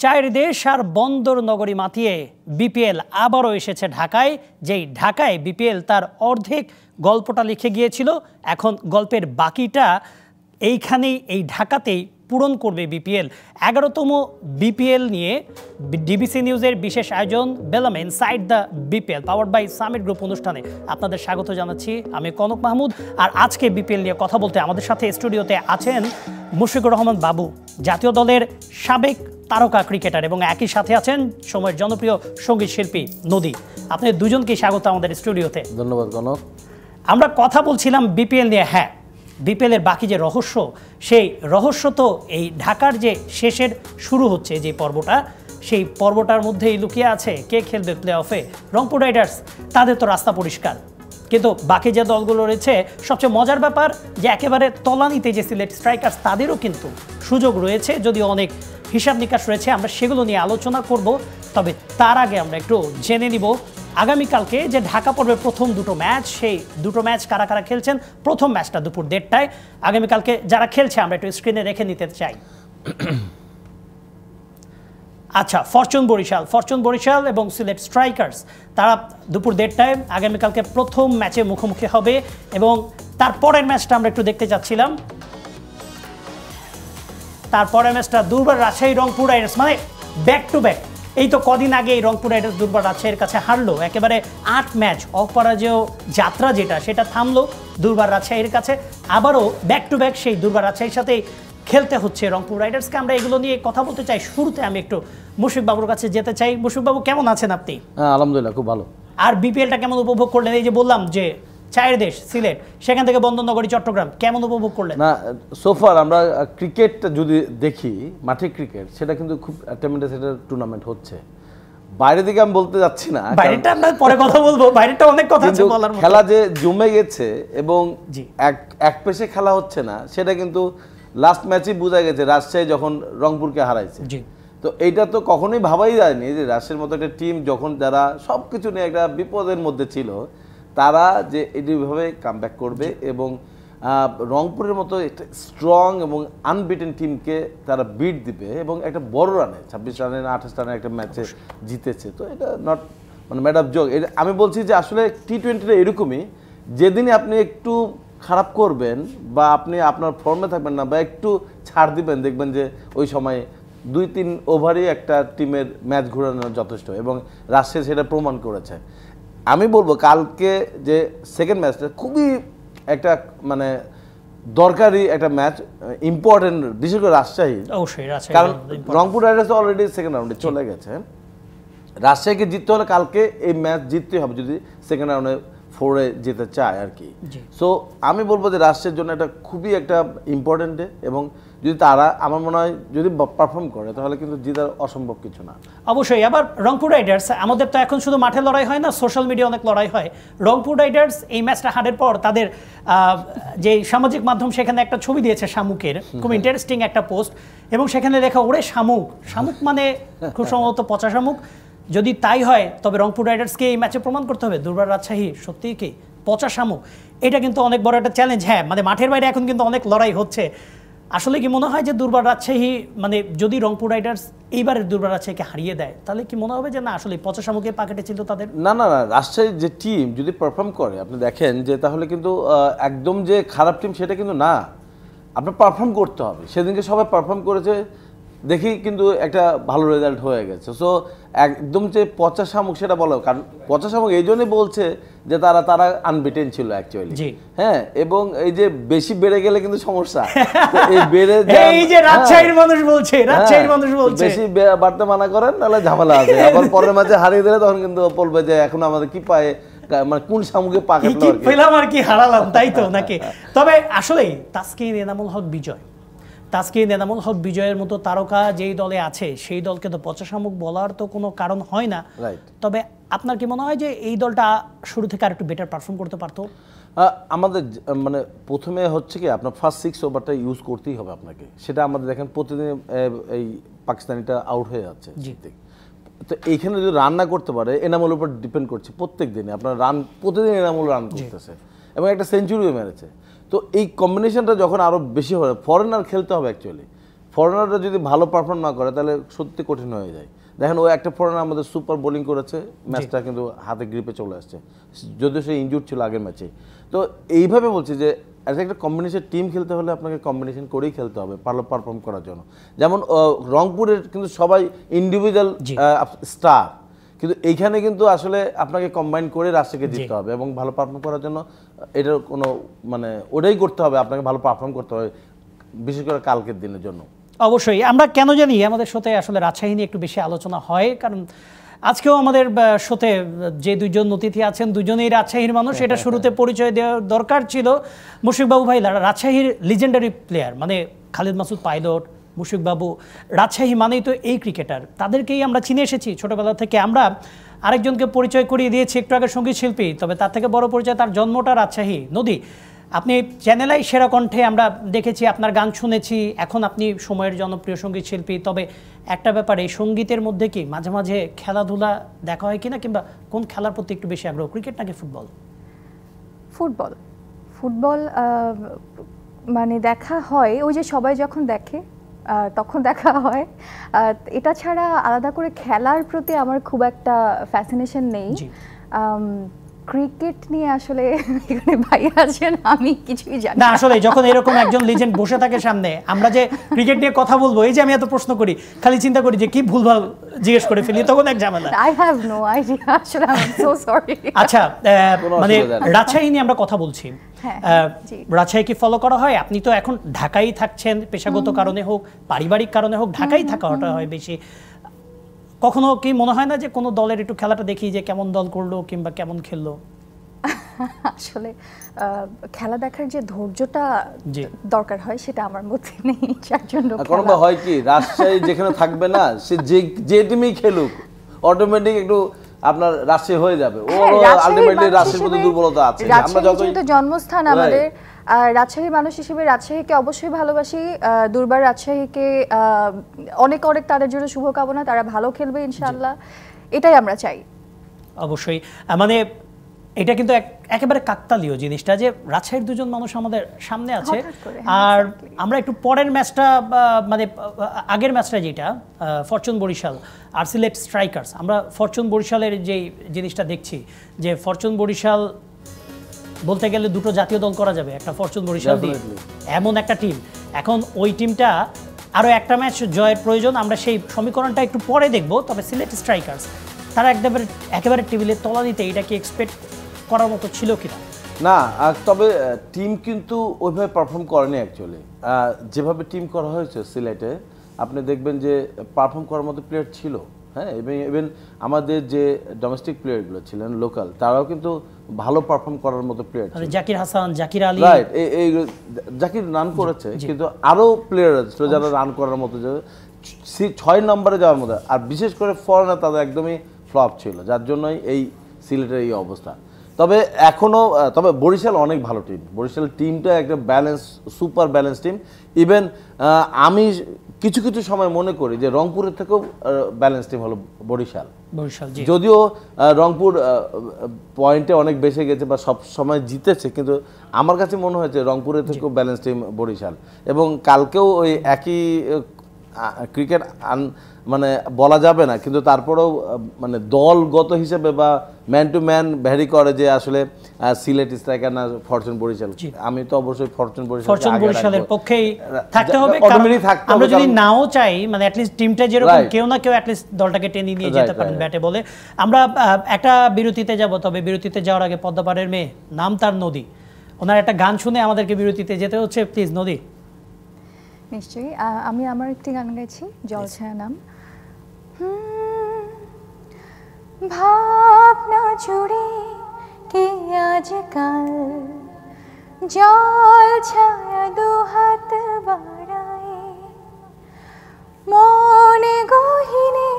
চায়ের দেশ আর বন্দর নগরী মাতিয়ে বিপিএল আবারও এসেছে ঢাকায়। যেই ঢাকায় বিপিএল তার অর্ধেক গল্পটা লিখে গিয়েছিল, এখন গল্পের বাকিটা এইখানেই, এই ঢাকাতেই পূরণ করবে বিপিএল। 11তম বিপিএল নিয়ে ডিবিসি নিউজের বিশেষ আয়োজন বেলাম inside the BPL powered by Summit group অনুষ্ঠানে আপনাদের স্বাগত জানাচ্ছি। আমি কনক মাহমুদ। আর আজকে বিপিএল নিয়ে কথা বলতে আমাদের সাথে স্টুডিওতে আছেন মুশফিকুর রহমান বাবু, জাতীয় দলের সাবেক তারকা ক্রিকেটার, এবং একই সাথে আছেন সময়ের জনপ্রিয় সঙ্গীত শিল্পী নদী। আপনাদের দুজনকেই স্বাগত আমাদের স্টুডিওতে। ধন্যবাদ কনক। আমরা কথা বলছিলাম বিপিএল নিয়ে। হ্যাঁ, বিপিএলের বাকি যে রহস্য, সেই রহস্য তো এই ঢাকার যে শেষের শুরু হচ্ছে যে পর্বটা, সেই পর্বটার মধ্যেই লুকিয়ে আছে কে খেলবে প্লে অফে। রংপুর রাইডার্স, তাদের তো রাস্তা পরিষ্কার, কিন্তু বাকি যে দলগুলো রয়েছে, সবচেয়ে মজার ব্যাপার যে একেবারে তলানিতে যে সিলেট স্ট্রাইকার্স, তাদেরও কিন্তু সুযোগ রয়েছে, যদিও অনেক হিসাব নিকাশ রয়েছে। আমরা সেগুলো নিয়ে আলোচনা করব। তবে তার আগে আমরা একটু জেনে নিব আগামীকালকে যে ঢাকা পর্বের প্রথম দুটো ম্যাচ, সেই দুটো ম্যাচ কারা কারা খেলছেন। প্রথম ম্যাচটা দুপুর 1:30টায়। আগামীকালকে যারা খেলছে আমরা একটু স্ক্রিনে রেখে নিতে চাই। আচ্ছা, ফরচুন বরিশাল এবং সিলেট স্ট্রাইকার্স, তারা দুপুর 1:30টায় আগামীকালকে প্রথম ম্যাচে মুখোমুখি হবে। এবং তারপরের ম্যাচটা আমরা একটু দেখতে চাচ্ছিলাম। তারপরের ম্যাচটা দুর্বার রাজশাহী রংপুর রাইডার্স, মানে ব্যাক টু ব্যাক। এই তো কদিন আগে এই রংপুর রাইডার্স দুর্বার রাজশাহীর কাছে হারলো, একেবারে 8 ম্যাচ অপরাজেয় যাত্রা যেটা, সেটা থামলো দুর্বার রাজশাহীর কাছে। আবারও ব্যাক টু ব্যাক সেই দুর্বার রাজশাহীর সাথেই খেলতে হচ্ছে রংপুর রাইডার্সকে। আমরা এগুলো নিয়ে কথা বলতে চাই। শুরুতে আমি একটু মুশফিক বাবুর কাছে যেতে চাই। মুশফিক বাবু, কেমন আছেন আপনি? আলহামদুলিল্লাহ, খুব ভালো। আর বিপিএলটা কেমন উপভোগ করলেন? এই যে বললাম যে চায়ের দেশ সিলেট, সেখান থেকে বন্দরনগরী চট্টগ্রাম, কেমন উপভোগ করলেন? না, সোফার আমরা ক্রিকেটটা যদি দেখি, মাঠে ক্রিকেট, সেটা কিন্তু খুব ট্রেমেন্ডাস একটা টুর্নামেন্ট হচ্ছে। বাইরে দিকে আমি বলতে যাচ্ছি না, বাইরেটা আমরা পরে কথা বলবো, বাইরেটা অনেক কথা আছে বলার মতো। খেলা যে জমে গেছে এবং এক পেশে খেলা হচ্ছে না, সেটা কিন্তু লাস্ট ম্যাচই বোঝা গেছে রাজশাহী যখন রংপুরকে হারাইছে। তো এইটা তো কখনোই ভাবাই যায়নি যে রাজশাহীর মতো একটা টিম, যখন যারা সব কিছু নিয়ে একটা বিপদের মধ্যে ছিল, তারা যে এইভাবে কামব্যাক করবে এবং রংপুরের মতো একটা স্ট্রং এবং আনবিটেন টিমকে তারা বিট দিবে এবং একটা বড় রানে 26 রানে না 28 রানে একটা ম্যাচে জিতেছে। তো এটা নট মানে ম্যাট অফ জোক। এটা আমি বলছি যে আসলে টি-20টা এরকমই, যেদিনই আপনি একটু খারাপ করবেন বা আপনি আপনার ফর্মে থাকবেন না বা একটু ছাড় দিবেন, দেখবেন যে ওই সময় 2-3 ওভারই একটা টিমের ম্যাচ ঘোরানো যথেষ্ট, এবং রাজশাহী সেটা প্রমাণ করেছে। আমি বলবো কালকে যে সেকেন্ড ম্যাচটা খুবই একটা মানে দরকারি একটা ম্যাচ, ইম্পর্টেন্ট, বিশেষ করে রাজশাহী। কারণ রংপুর রাইডার্স অলরেডি সেকেন্ড রাউন্ডে চলে গেছে। রাজশাহীকে জিততে হলে কালকে এই ম্যাচ জিততে হবে যদি সেকেন্ড রাউন্ডে 4-এ যেতে চায় আর কি। সো আমি বলবো যে রাজশাহীর জন্য এটা খুবই একটা ইম্পর্টেন্ট ডে, এবং যদি তারা, আমার মনে হয় যদি পারফর্ম করে, তাহলে কিন্তু জিতার অসম্ভব কিছু না। অবশ্যই। আবার রংপুর রাইডার্স, আমাদের তো এখন শুধু মাঠে লড়াই হয় না, সোশ্যাল মিডিয়া অনেক লড়াই হয়। রংপুর রাইডার্স এই ম্যাচটা হারের পর তাদের যে সামাজিক মাধ্যম, সেখানে একটা ছবি দিয়েছে শামুকের, খুব ইন্টারেস্টিং একটা পোস্ট, এবং সেখানে লেখা, ওরে শামুক, শামুক মানে খুব সম্ভবত পচা শামুক। যদি তাই হয়, তবে রংপুর রাইডার্সকে এই ম্যাচে প্রমাণ করতে হবে দুর্বার রাজশাহী সত্যিই কি পচা শামুক। এটা কিন্তু অনেক বড় একটা চ্যালেঞ্জ। হ্যাঁ, মানে মাঠের বাইরে এখন কিন্তু অনেক লড়াই হচ্ছে। আসলে কি মনে হয় যে দুর্বার রাজশাহী, মানে যদি রংপুর রাইডার্স এইবারের দুর্বার রাজশাহীকে হারিয়ে দেয়, তাহলে কি মনে হবে যে না, আসলে পচা শামুকের পাকেটে ছিল তাদের? না না না, রাজশাহীর যে টিম যদি পারফর্ম করে, আপনি দেখেন যে তাহলে কিন্তু একদম যে খারাপ টিম সেটা কিন্তু না। আপনার পারফর্ম করতে হবে। সেদিনকে সবাই পারফর্ম করেছে দেখি কিন্তু একটা ভালো রেজাল্ট হয়ে গেছে। সো একদম যে পচা শামুক সেটা বলো, কারণ পচা শামুক এই জন্যই বলছে যে তারা আনবিটেন ছিল অ্যাকচুয়ালি। হ্যাঁ, এবং এই যে বেশি বেড়ে গেলে কিন্তু সমস্যা। এই বেড়ে এই যে রাজশাহীর মানুষ বলছে, রাজশাহীর মানুষ বলছে বেশি বাড়তে মানা করেন, নাহলে ঝামেলা আছে। আবার পরের মাঝে হারিয়ে দিলে তখন কিন্তু বলবে যে এখন আমাদের কি পায়, মানে কোন শামুকে পাকে পেলাম আর কি হারালাম, তাই তো নাকি? তবে আসলে তাসকিন এনামুল হক বিজয়ের মতো তারকা যেই দলে আছে, সেই দলকে তো পচা শামুক বলার তো কোনো কারণ হয় না। তবে আপনার কি মনে হয় যে এই দলটা শুরু থেকে আরেকটু বেটার পারফর্ম করতে পারতো? আমাদের মানে প্রথমে হচ্ছে কি, আপনার ফার্স্ট 6 ওভারটা ইউজ করতেই হবে আপনাকে। সেটা আমাদের দেখেন প্রতিদিন এই পাকিস্তানিটা আউট হয়ে যাচ্ছে। তো এইখানে যদি রান না করতে পারে, এনামুলের উপর ডিপেন্ড করছে প্রত্যেক দিনে। আপনার রান প্রতিদিন এনামুল রান করতেছে এবং একটা সেঞ্চুরিও মেরেছে। তো এই কম্বিনেশনটা যখন আরও বেশি হবে, ফরেনার খেলতে হবে অ্যাকচুয়ালি। ফরেনাররা যদি ভালো পারফর্ম না করে তাহলে সত্যি কঠিন হয়ে যায়। দেখেন ওই একটা ফরেনার আমাদের সুপার বোলিং করেছে, ম্যাচটা কিন্তু হাতে গ্রিপে চলে আসছে, যদিও সে ইনজুর্ড ছিল আগের ম্যাচে। তো এইভাবে বলছি যে একটা কম্বিনেশন টিম খেলতে হলে আপনাকে কম্বিনেশন করেই খেলতে হবে ভালো পারফর্ম করার জন্য। যেমন রংপুরের কিন্তু সবাই ইন্ডিভিজুয়াল স্টার, কিন্তু এইখানে কিন্তু আসলে আপনাকে কম্বাইন করে রাজশাহীকে জিততে হবে এবং ভালো পারফর্ম করার জন্য এটার কোনো মানে ওটাই করতে হবে, আপনাকে ভালো পারফর্ম করতে হবে, বিশেষ করে কালকের দিনের জন্য। অবশ্যই আমরা কেন জানি আমাদের সাথে আসলে রাজশাহী নিয়ে একটু বেশি আলোচনা হয়, কারণ আজকেও আমাদের সাথে যে দুইজন অতিথি আছেন দুজনেই রাজশাহীর মানুষ, এটা শুরুতে পরিচয় দেওয়ার দরকার ছিল। মুশফিকবাবু ভাই রাজশাহীর লিজেন্ডারি প্লেয়ার, মানে খালিদ মাসুদ পাইলট, মুশফিকবাবু, রাজশাহী মানেই তো এই ক্রিকেটার, তাদেরকেই আমরা চিনে এসেছি ছোটোবেলা থেকে। আমরা আরেকজনকে পরিচয় করিয়ে দিয়েছি একটু আগে, সঙ্গীত শিল্পী, তবে তার থেকে বড় পরিচয় তার জন্মটা রাজশাহী। নদী, আপনি চ্যানেলাই সেরা কণ্ঠে আমরা দেখেছি, আপনার গান শুনেছি, এখন আপনি সময়ের জনপ্রিয় সঙ্গীত শিল্পী। তবে একটা ব্যাপার, এই সঙ্গীতের মধ্যে কি মাঝে মাঝে খেলাধুলা দেখা হয় কিনা, কিংবা কোন খেলার প্রতি একটু বেশি আগ্রহ, ক্রিকেট নাকি ফুটবল? ফুটবল। ফুটবল মানে দেখা হয়, ওই যে সবাই যখন দেখে তখন দেখা হয়। এটা ছাড়া আলাদা করে খেলার প্রতি আমার খুব একটা ফ্যাসিনেশন নেই। ক্রিকেট নিয়ে আসলে এখানে ভাই আছেন, আমি কিছুই জানি না। আসলে যখন এরকম একজন লিজেন্ড বসে থাকে সামনে, আমরা যে ক্রিকেট নিয়ে কথা বলবো, এই যে আমি এত প্রশ্ন করি, খালি চিন্তা করি যে কি ভুলভাল জিজ্ঞেস করে ফেলি, তখন এক ঝামেলা। আই হ্যাভ নো আইডিয়া, আসলে আই এম সো সরি। আচ্ছা, মানে রাজশাহী নিয়ে আমরা কথা বলছি, রাজশাহী কি ফলো করা হয়? আপনি তো এখন ঢাকায় থাকছেন, পেশাগত কারণে হোক পারিবারিক কারণে হোক ঢাকায় থাকাটা হয় বেশি। কখনো কি মনে হয় না যে কোনো দলের একটু খেলাটা দেখি যে কেমন দল করলো কিংবা কেমন খেললো? আসলে খেলা দেখার যে ধৈর্যটা দরকার হয় সেটা আমার মধ্যে নেই। যার জন্য হয় কি, রাজশাহী যেখানে থাকবে না, সে যে টিমই খেলুক অটোমেটিক একটু আপনার রাজশাহী হয়ে যাবে। ও আলটিমেটলি রাজশাহীর মধ্যে দুর্বলতা আছে। আমরা যতই জন্মস্থান আমাদের, রাজশাহীর মানুষ হিসেবে রাজশাহীকে অবশ্যই ভালোবাসি। দুর্বার রাজশাহীকে অনেক অনেক তাদের জন্য শুভকামনা, তারা ভালো খেলবে ইনশাআল্লাহ, এটাই আমরা চাই। অবশ্যই, মানে এটা কিন্তু একেবারে কাকতালীয় জিনিসটা যে রাজশাহীর দুজন মানুষ আমাদের সামনে আছে। আর আমরা একটু পরের ম্যাচটা, মানে আগের ম্যাচটা যেটা ফরচুন বরিশাল আর সিলেট স্ট্রাইকার্স, আমরা ফরচুন বরিশালের যে জিনিসটা দেখছি যে ফরচুন বরিশাল বলতে গেলে দুটো জাতীয় দল করা যাবে একটা ফরচুন বরিশাল দিয়ে, এমন একটা টিম। এখন ওই টিমটা আরও একটা ম্যাচ জয়ের প্রয়োজন, আমরা সেই সমীকরণটা একটু পরে দেখব। তবে সিলেট স্ট্রাইকার্স তারা একেবারে টেবিলের তলানিতে, এটা কি এক্সপেক্ট করার মতো ছিল কিনা? না, তবে টিম কিন্তু ওইভাবে পারফর্ম করেনি অ্যাকচুয়ালি। যেভাবে টিম করা হয়েছে সিলেটে, আপনি দেখবেন যে পারফর্ম করার মতো প্লেয়ার ছিল। হ্যাঁ, ইভেন আমাদের যে ডোমেস্টিক প্লেয়ারগুলো ছিলেন লোকাল, তারাও কিন্তু ভালো পারফর্ম করার মতো প্লেয়ার ছিল। জাকির হাসান, জাকির আলী, রাইট, এই জাকির রান করেছে, কিন্তু আরও প্লেয়ার ছিল যারা রান করার মতো, যে 6 নম্বরে যাওয়ার মতো। আর বিশেষ করে ফরেনার তাদের একদমই ফ্লপ ছিল, যার জন্যই এই সিলেটের এই অবস্থা। তবে তবে বরিশাল অনেক ভালো টিম। বরিশাল টিমটা একটা সুপার ব্যালেন্স টিম। ইভেন আমি কিছু কিছু সময় মনে করি যে রংপুরের থেকেও ব্যালেন্স টিম হলো বরিশাল। যদিও রংপুর পয়েন্টে অনেক বেশি গেছে বা সব সময় জিতেছে, কিন্তু আমার কাছে মনে হয়েছে রংপুরের থেকেও ব্যালেন্স টিম বরিশাল। এবং কালকেও ওই একই ক্রিকেট মানে বলা যাবে না, কিন্তু তারপরেও মানে দলগত হিসেবে বা ম্যান টু ম্যান ভ্যারি করে যে আসলে সিলেট স্ট্রাইকার না ফরচুন বরিশাল। আমি তো অবশ্যই ফরচুন বরিশালের পক্ষেই থাকতে হবে। আমরা যদি নাও চাই, মানে অ্যাটলিস্ট টিমটা যেরকম কেউ না কেউ অ্যাটলিস্ট দলটাকে টেনে নিয়ে যেতে পারেন ব্যাটে বলে। আমরা একটা বিরতিতে যাব, তবে বিরতিতে যাওয়ার আগে পদ্মাপাড়ের মেয়ে, নাম তার নদী, ওনার একটা গান শুনে আমাদেরকে বিরতিতে যেতে হচ্ছে। প্লিজ নদী। নিশ্চয়ই, আমি আমার একটি গান গাইছি, জলছায়া নাম। ভাবনা জুড়ে কে আজকাল জল ছায়া দুহাত বাড়ায়, মনে গহিনে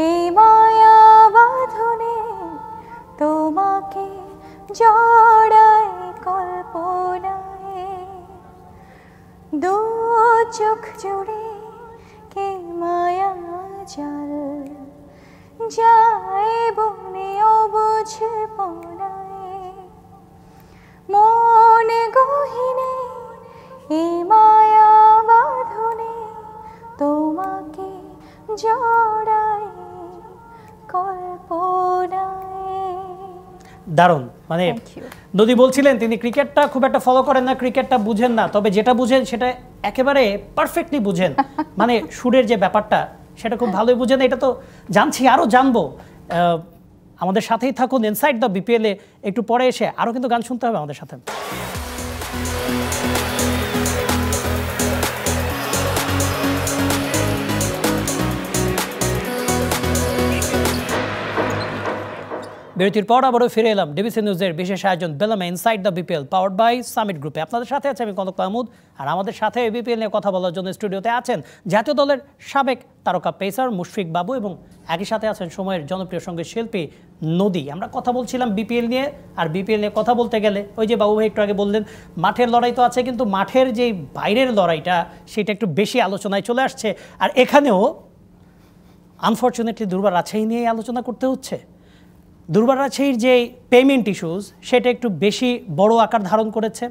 এই মায়া বাঁধনে তোমাকে জড়ায় কল্পনায়, দু চোখ জুড়ে কে মায়া জাল যায় বনে অবুঝ পড়ায়, মনে গহিনে এই মায়া বাঁধনে জড়াই কল্পনায়। দারুণ। মানে নদী বলছিলেন তিনি ক্রিকেটটা খুব একটা ফলো করেন না, ক্রিকেটটা বুঝেন না, তবে যেটা বুঝেন সেটা একেবারে পারফেক্টলি বুঝেন। মানে সুরের যে ব্যাপারটা সেটা খুব ভালোই বুঝেন, এটা তো জানছি, আরও জানবো। আমাদের সাথেই থাকুন ইনসাইড দ্য বিপিএল এ। একটু পরে এসে আরও কিন্তু গান শুনতে হবে আমাদের সাথে। বিরতির পর আবারও ফিরে এলাম ডিবিসি নিউজের বিশেষ আয়োজন বেলামে inside the BPL, powered by summit গ্রুপে। আপনাদের সাথে আছে আমি কনক মাহমুদ, আর আমাদের সাথে বিপিএল নিয়ে কথা বলার জন্য স্টুডিওতে আছেন জাতীয় দলের সাবেক তারকা পেসার মুশফিক বাবু, এবং একই সাথে আছেন সময়ের জনপ্রিয় সঙ্গীত শিল্পী নদী। আমরা কথা বলছিলাম বিপিএল নিয়ে, আর বিপিএল নিয়ে কথা বলতে গেলে ওই যে বাবু ভাই একটু আগে বললেন মাঠের লড়াই তো আছে, কিন্তু মাঠের যে বাইরের লড়াইটা সেটা একটু বেশি আলোচনায় চলে আসছে। আর এখানেও আনফর্চুনেটলি দুর্বার রাজশাহী নিয়ে আলোচনা করতে হচ্ছে। দুর্বার রাজশাহীর যে পেমেন্ট ইস্যুস সেটা একটু বেশি বড় আকার ধারণ করেছে।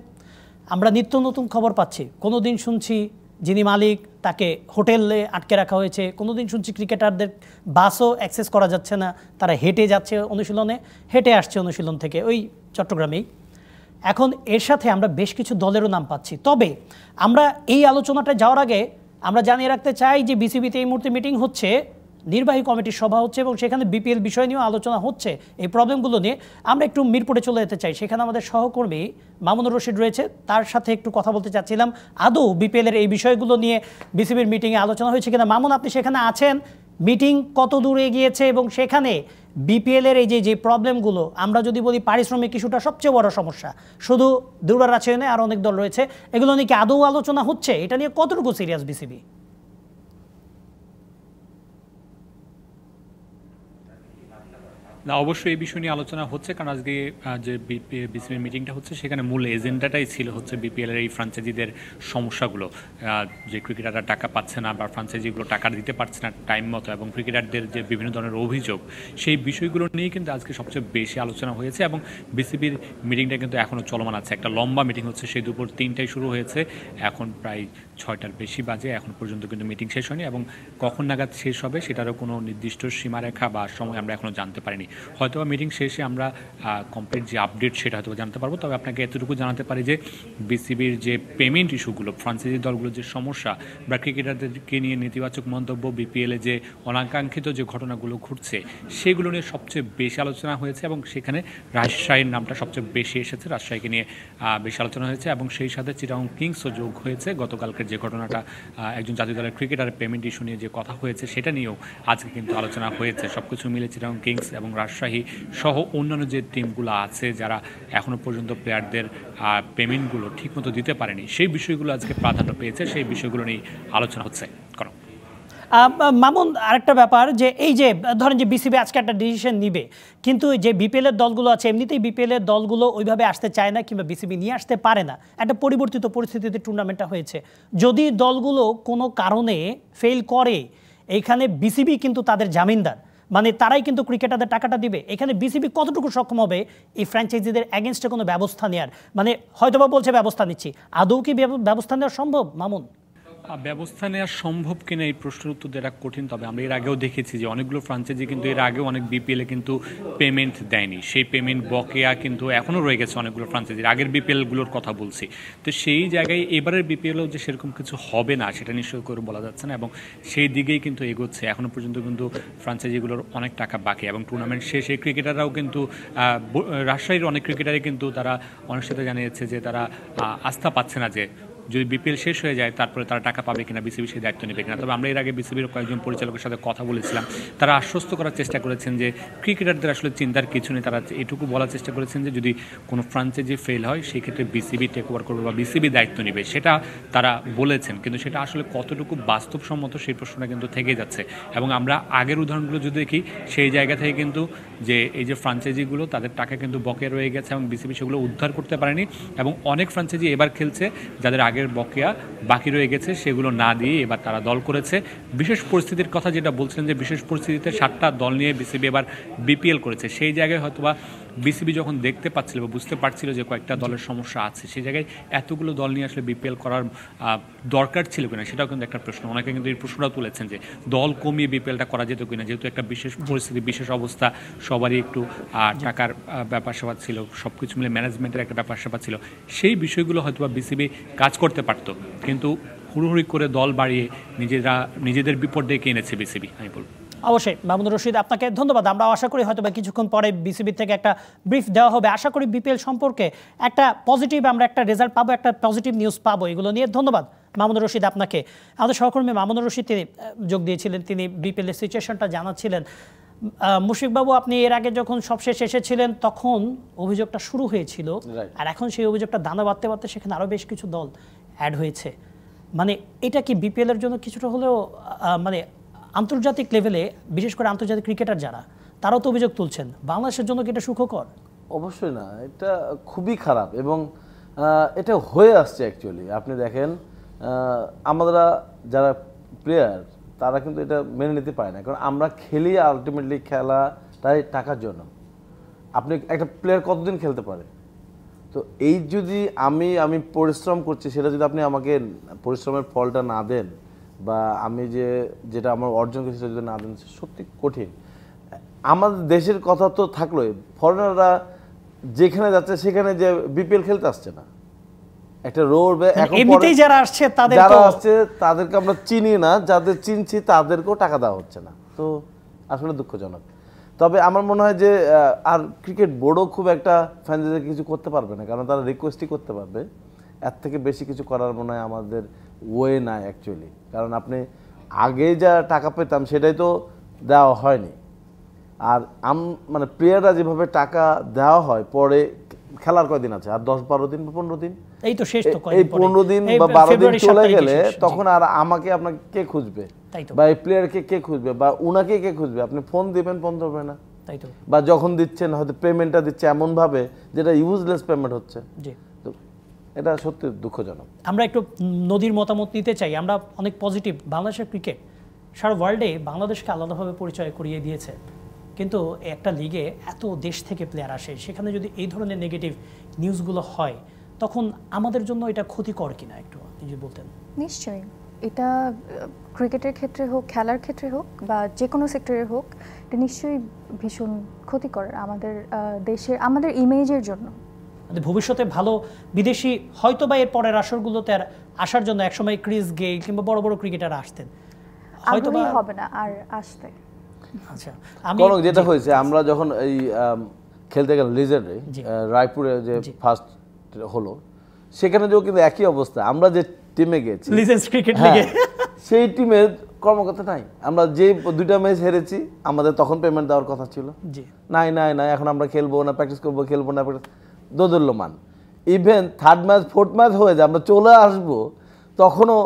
আমরা নিত্য নতুন খবর পাচ্ছি, কোনো দিন শুনছি যিনি মালিক তাকে হোটেলে আটকে রাখা হয়েছে, কোনো দিন শুনছি ক্রিকেটারদের বাসও অ্যাক্সেস করা যাচ্ছে না, তারা হেঁটে যাচ্ছে অনুশীলনে, হেঁটে আসছে অনুশীলন থেকে ওই চট্টগ্রামেই। এখন এর সাথে আমরা বেশ কিছু দলেরও নাম পাচ্ছি। তবে আমরা এই আলোচনাটা যাওয়ার আগে আমরা জানিয়ে রাখতে চাই যে বিসিবিতে এই মুহূর্তে মিটিং হচ্ছে, নির্বাহী কমিটির সভা হচ্ছে, এবং সেখানে বিপিএল বিষয় নিয়েও আলোচনা হচ্ছে। এই প্রবলেমগুলো নিয়ে আমরা একটু মিরপুরে চলে যেতে চাই, সেখানে আমাদের সহকর্মী মামুনুর রশিদ রয়েছে, তার সাথে একটু কথা বলতে চাচ্ছিলাম আদৌ বিপিএলের এই বিষয়গুলো নিয়ে বিসিবির মিটিংয়ে আলোচনা হয়েছে কিনা। মামুন, আপনি সেখানে আছেন, মিটিং কত দূরে গিয়েছে এবং সেখানে বিপিএলের এই যে প্রবলেমগুলো, আমরা যদি বলি পারিশ্রমিক ইস্যুটা সবচেয়ে বড় সমস্যা, শুধু দুর্বার রাজশাহী নয় আর অনেক দল রয়েছে, এগুলো নিয়ে কি আদৌ আলোচনা হচ্ছে? এটা নিয়ে কতটুকু সিরিয়াস বিসিবি? না, অবশ্যই এই বিষয় নিয়ে আলোচনা হচ্ছে, কারণ আজকে যে বিসিবির মিটিংটা হচ্ছে সেখানে মূল এজেন্ডাটাই ছিল হচ্ছে বিপিএলের এই ফ্র্যাঞ্চাইজিদের সমস্যাগুলো, যে ক্রিকেটাররা টাকা পাচ্ছে না বা ফ্র্যাঞ্চাইজিগুলো টাকা দিতে পারছে না টাইম মতো, এবং ক্রিকেটারদের যে বিভিন্ন ধরনের অভিযোগ, সেই বিষয়গুলো নিয়ে কিন্তু আজকে সবচেয়ে বেশি আলোচনা হয়েছে। এবং বিসিবির মিটিংটা কিন্তু এখনও চলমান আছে, একটা লম্বা মিটিং হচ্ছে, সেই দুপুর 3টায় শুরু হয়েছে, এখন প্রায় 6টার বেশি বাজে, এখন পর্যন্ত কিন্তু মিটিং শেষ হয়নি, এবং কখন নাগাদ শেষ হবে সেটারও কোনো নির্দিষ্ট সীমারেখা বা সময় আমরা এখনও জানতে পারিনি। হয়তো মিটিং শেষে আমরা কমপ্লিট যে আপডেট সেটা হয়তো জানতে পারবো। তবে আপনাকে এতটুকু জানাতে পারি যে বিসিবির যে পেমেন্ট ইস্যুগুলো, ফ্র্যাঞ্চাইজি দলগুলোর যে সমস্যা বা ক্রিকেটারদেরকে নিয়ে নেতিবাচক মন্তব্য, বিপিএলে যে অনাকাঙ্ক্ষিত যে ঘটনাগুলো ঘটছে সেগুলো নিয়ে সবচেয়ে বেশি আলোচনা হয়েছে, এবং সেখানে রাজশাহীর নামটা সবচেয়ে বেশি এসেছে, রাজশাহীকে নিয়ে বেশি আলোচনা হয়েছে, এবং সেই সাথে চিটাগং কিংসও যোগ হয়েছে। গতকালকের যে ঘটনাটা একজন জাতীয় দলের ক্রিকেটারের পেমেন্ট ইস্যু নিয়ে যে কথা হয়েছে সেটা নিয়েও আজকে কিন্তু আলোচনা হয়েছে। সব কিছু মিলে চিটাগং কিংস এবং রাজশাহী সহ অন্যান্য যে টিমগুলো আছে যারা এখনও পর্যন্ত প্লেয়ারদের পেমেন্টগুলো ঠিকমতো দিতে পারেনি, সেই বিষয়গুলো আজকে প্রাধান্য পেয়েছে, সেই বিষয়গুলো নিয়ে আলোচনা হচ্ছে। করো মামুন, আরেকটা ব্যাপার যে এই যে ধরেন যে বিসিবি আজকে একটা ডিসিশন নিবে, কিন্তু যে বিপিএলের দলগুলো আছে এমনিতেই বিপিএলের দলগুলো ওইভাবে আসতে চায় না, কিংবা বিসিবি নিয়ে আসতে পারে না, একটা পরিবর্তিত পরিস্থিতিতে টুর্নামেন্টটা হয়েছে। যদি দলগুলো কোনো কারণে ফেল করে, এইখানে বিসিবি কিন্তু তাদের জামিনদার, মানে তারাই কিন্তু ক্রিকেটারদের টাকাটা দিবে। এখানে বিসিবি কতটুকু সক্ষম হবে এই ফ্র্যাঞ্চাইজিদের অ্যাগেনস্টে কোনো ব্যবস্থা নেওয়ার? মানে হয়তোবা বলছে ব্যবস্থা নিচ্ছি, আদৌ কি ব্যবস্থা নেওয়া সম্ভব? মামুন, ব্যবস্থা নেওয়া সম্ভব কিনা এই প্রশ্নের উত্তর দেওয়া কঠিন। তবে আমরা এর আগেও দেখেছি যে অনেকগুলো ফ্র্যাঞ্চাইজি কিন্তু এর আগেও অনেক বিপিএলে কিন্তু পেমেন্ট দেয়নি, সেই পেমেন্ট বকেয়া কিন্তু এখনও রয়ে গেছে অনেকগুলো ফ্র্যাঞ্চাইজির, আগের বিপিএলগুলোর কথা বলছি। তো সেই জায়গায় এবারের বিপিএলও যে সেরকম কিছু হবে না সেটা নিশ্চয় করে বলা যাচ্ছে না, এবং সেই দিকেই কিন্তু এগোচ্ছে। এখনও পর্যন্ত কিন্তু ফ্র্যাঞ্চাইজিগুলোর অনেক টাকা বাকি, এবং টুর্নামেন্ট শেষে ক্রিকেটাররাও কিন্তু রাজশাহীর অনেক ক্রিকেটারই কিন্তু তারা অনেক সাথে জানিয়েছে যে তারা আস্থা পাচ্ছে না যে যদি বিপিএল শেষ হয়ে যায় তারপরে তারা টাকা পাবে কিনা, বিসিবি সেই দায়িত্ব নেবে কিনা। তবে আমরা এর আগে বিসিবির কয়েকজন পরিচালকের সাথে কথা বলেছিলাম, তারা আশ্বস্ত করার চেষ্টা করেছেন যে ক্রিকেটারদের আসলে চিন্তার কিছু নেই। তারা এটুকু বলার চেষ্টা করেছেন যে যদি কোনো ফ্র্যাঞ্চাইজি ফেল হয় সেই ক্ষেত্রে বিসিবি টেক ওভার করবে বা বিসিবি দায়িত্ব নেবে, সেটা তারা বলেছেন। কিন্তু সেটা আসলে কতটুকু বাস্তবসম্মত সেই প্রশ্নটা কিন্তু থেকে যাচ্ছে, এবং আমরা আগের উদাহরণগুলো যদি দেখি সেই জায়গা থেকে কিন্তু যে এই যে ফ্রাঞ্চাইজিগুলো তাদের টাকা কিন্তু বকেয়া রয়ে গেছে এবং বিসিবি সেগুলো উদ্ধার করতে পারেনি, এবং অনেক ফ্রাঞ্চাইজি এবার খেলছে যাদের আগের বকেয়া বাকি রয়ে গেছে সেগুলো না দিয়ে এবার তারা দল করেছে। বিশেষ পরিস্থিতির কথা যেটা বলছিলেন যে বিশেষ পরিস্থিতিতে 7টা দল নিয়ে বিসিবি এবার বিপিএল করেছে, সেই জায়গায় হয়তোবা বিসিবি যখন দেখতে পাচ্ছিল বা বুঝতে পারছিল যে কয়েকটা দলের সমস্যা আছে, সেই জায়গায় এতগুলো দল নিয়ে আসলে বিপিএল করার দরকার ছিল কিনা সেটাও কিন্তু একটা প্রশ্ন। অনেকে কিন্তু এই প্রশ্নটা তুলেছেন যে দল কমিয়ে বিপিএলটা করা যেত কিনা, যেহেতু একটা বিশেষ পরিস্থিতি, বিশেষ অবস্থা, সবারই একটু টাকার ব্যাপার স্যাপার ছিল, সব কিছু মিলে ম্যানেজমেন্টের একটা ব্যাপার স্যাপার ছিল, সেই বিষয়গুলো হয়তো বা বিসিবি কাজ করতে পারত, কিন্তু হুড়োহুড়ি করে দল বাড়িয়ে নিজেদের বিপদ ডেকে এনেছে বিসিবি, আমি বলব। অবশ্যই মাহমুদুর রশিদ, আপনাকে ধন্যবাদ। আমরা আশা করি হয়তো বা কিছুক্ষণ পরে বিসিবি থেকে একটা ব্রিফ দেওয়া হবে। আশা করি বিপিএল সম্পর্কে একটা পজিটিভ আমরা একটা রেজাল্ট পাবো, একটা পজিটিভ নিউজ পাবো, এগুলো নিয়ে ধন্যবাদ মাহমুদুর রশিদ আপনাকে। আমাদের সহকর্মী মাহমুদুর রশিদ তিনি যোগ দিয়েছিলেন, তিনি বিপিএলের সিচুয়েশনটা জানাচ্ছিলেন। মুশফিকবাবু, আপনি এর আগে যখন সবশেষ এসেছিলেন তখন অভিযোগটা শুরু হয়েছিল, আর এখন সেই অভিযোগটা দানা বাঁধতে বাঁধতে সেখানে আরও বেশ কিছু দল অ্যাড হয়েছে। মানে এটা কি বিপিএলের জন্য কিছুটা হলেও মানে আন্তর্জাতিক লেভেলে, বিশেষ করে আন্তর্জাতিক ক্রিকেটার যারা, তারাও তো অভিযোগ তুলছেন, বাংলাদেশের জন্য কি এটা সুখকর? অবশ্যই না, এটা খুবই খারাপ, এবং এটা হয়ে আসছে অ্যাকচুয়ালি। আপনি দেখেন আমরা যারা প্লেয়ার তারা কিন্তু এটা মেনে নিতে পারে না, কারণ আমরা খেলি আলটিমেটলি খেলাটাই টাকার জন্য। আপনি একটা প্লেয়ার কতদিন খেলতে পারে? তো এই যদি আমি পরিশ্রম করছি, সেটা যদি আপনি আমাকে পরিশ্রমের ফলটা না দেন, বা আমি যেটা আমার অর্জন করছি সেটা যদি না দেন, সত্যি কঠিন। আমাদের দেশের কথা তো থাকলোই, ফরেনাররা যেখানে যাচ্ছে সেখানে যে বিপিএল খেলতে আসছে না, একটা রোড এমনিতেই যারা আসছে তাদেরকে আমরা চিনি না, যাদের চিনছি তাদেরকেও টাকা দেওয়া হচ্ছে না, তো আসলে দুঃখজনক। তবে আমার মনে হয় যে আর ক্রিকেট বোর্ডও খুব একটা ফ্যানদের কিছু করতে পারবে না, কারণ তারা রিকোয়েস্টই করতে পারবে, এর থেকে বেশি কিছু করার মনে হয় আমাদের ওয়ে নাই অ্যাকচুয়ালি। কারণ আপনি আগে যা টাকা পেতাম সেটাই তো দেওয়া হয়নি, আর মানে প্লেয়াররা যেভাবে টাকা দেওয়া হয় পরে খেলার কয়দিন আছে, আর 10-12 দিন বা 15 দিন, এই তো শেষ, তো এই 15 দিন বা 12 দিন চলে গেলে তখন আর আপনাকে কে খুঁজবে, বা এই প্লেয়ারকে কে খুঁজবে, বা উনাকে কে খুঁজবে? আপনি ফোন দিবেন, ফোন ধরবে না, বা যখন দিচ্ছেন হয়তো পেমেন্টটা দিচ্ছে এমন ভাবে যেটা ইউজলেস পেমেন্ট হচ্ছে। তো এটা সত্যি দুঃখজনক। আমরা একটু নদীর মতামত নিতে চাই। আমরা অনেক পজিটিভ, বাংলাদেশের ক্রিকেট সারা ওয়ার্ল্ডে বাংলাদেশকে আলাদাভাবে পরিচয় করিয়ে দিয়েছে, কিন্তু একটা লিগে এত দেশ থেকে প্লেয়ার আসে, সেখানে যদি এই ধরনের নেগেটিভ নিউজগুলো হয় তখন আমাদের জন্য এটা ক্ষতিকর কিনা একটু আপনি বলতেন। নিশ্চয়ই, এটা ক্রিকেটের ক্ষেত্রে হোক, খেলার ক্ষেত্রে হোক, বা যে কোনো সেক্টরে হোক, এটা নিশ্চয়ই ভীষণ ক্ষতিকর আমাদের দেশের, আমাদের ইমেজের জন্য। ভবিষ্যতে ভালো বিদেশি হয়তো বা এর পরের আসরগুলোতে আসার জন্য একসময় ক্রিস গেইল কিংবা বড় বড় ক্রিকেটার আসতেন, হয়তো বা হবে না আর আসতে। আচ্ছা, যেটা হয়েছে, আমরা যখন এই খেলতে গেলাম লিজেন্ডে রায়পুরে যে ফার্স্ট হলো, সেখানে যে কিন্তু একই অবস্থা, আমরা যে টিমে গেছি লিজেন্ডস ক্রিকেট লিগে, সেই টিমের কর্মকর্তা নাই। আমরা যে 2টা ম্যাচ হেরেছি, আমাদের তখন পেমেন্ট দেওয়ার কথা ছিল, নাই নাই নাই, এখন আমরা খেলবো না, প্র্যাকটিস করবো, খেলবো না, দোদুল্যমান। Even 3rd match 4th match হয়ে যায়, আমরা চলে আসবো, তখনও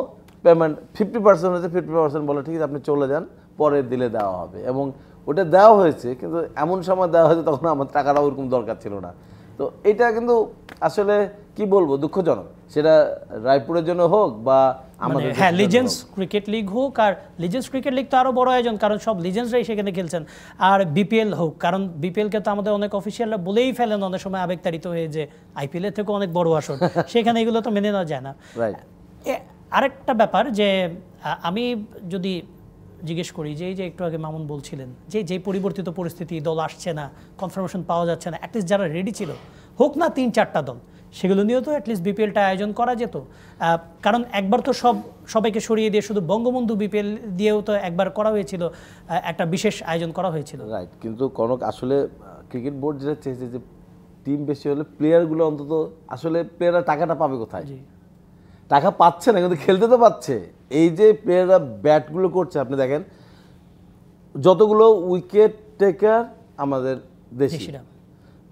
পেমেন্ট 50% হয়েছে, 50% বলে ঠিক আছে আপনি চলে যান, পরে দিলে দেওয়া হবে, এবং ওটা দেওয়া হয়েছে, কিন্তু এমন সময় দেওয়া হয়েছে তখন আমার টাকাটা ওরকম দরকার ছিল না। তো এটা কিন্তু আসলে কি বলবো, দুঃখজনক, সেটা রায়পুরের জন্য হোক বা আমাদের লিজেন্ডস ক্রিকেট লিগ হোক। আর লিজেন্ডস ক্রিকেট লিগ তো আরও বড় আয়োজন, কারণ সব লিজেন্ডসরাই সেখানে খেলছেন। আর বিপিএল হোক, কারণ বিপিএলকে তো আমাদের অনেক অফিসিয়ালরা বলেই ফেলেন অনেক সময় আবেগতাড়িত হয়ে, যে আইপিএল এর থেকে অনেক বড় আসর, সেখানে এগুলো তো মেনে নেওয়া যায় না। আরেকটা ব্যাপার, যে আমি যদি জিজ্ঞেস করি, যে এই যে একটু আগে মামুন বলছিলেন যে পরিবর্তিত পরিস্থিতি, দল আসছে না, কনফার্মেশন পাওয়া যাচ্ছে না, অ্যাটলিস্ট যারা রেডি ছিল, হোক না 3-4টা দল, সেগুলো নিয়েও তো অ্যাটলিস্ট বিপিএলটা আয়োজন করা যেত। কারণ একবার তো সবাইকে সরিয়ে দিয়ে শুধু বঙ্গবন্ধু বিপিএল দিয়েও তো একবার করা হয়েছিল, একটা বিশেষ আয়োজন করা হয়েছিল, রাইট। কিন্তু কনক, আসলে ক্রিকেট বোর্ড যেটা চেয়েছে যে টিম বেশি হলে প্লেয়ারগুলো অন্তত, আসলে প্লেয়াররা টাকাটা পাবে কোথায়? টাকা পাচ্ছে না, কিন্তু খেলতে তো পাচ্ছে। এই যে প্লেয়াররা ব্যাটগুলো করছে, আপনি দেখেন যতগুলো উইকেট টেকার আমাদের দেশি,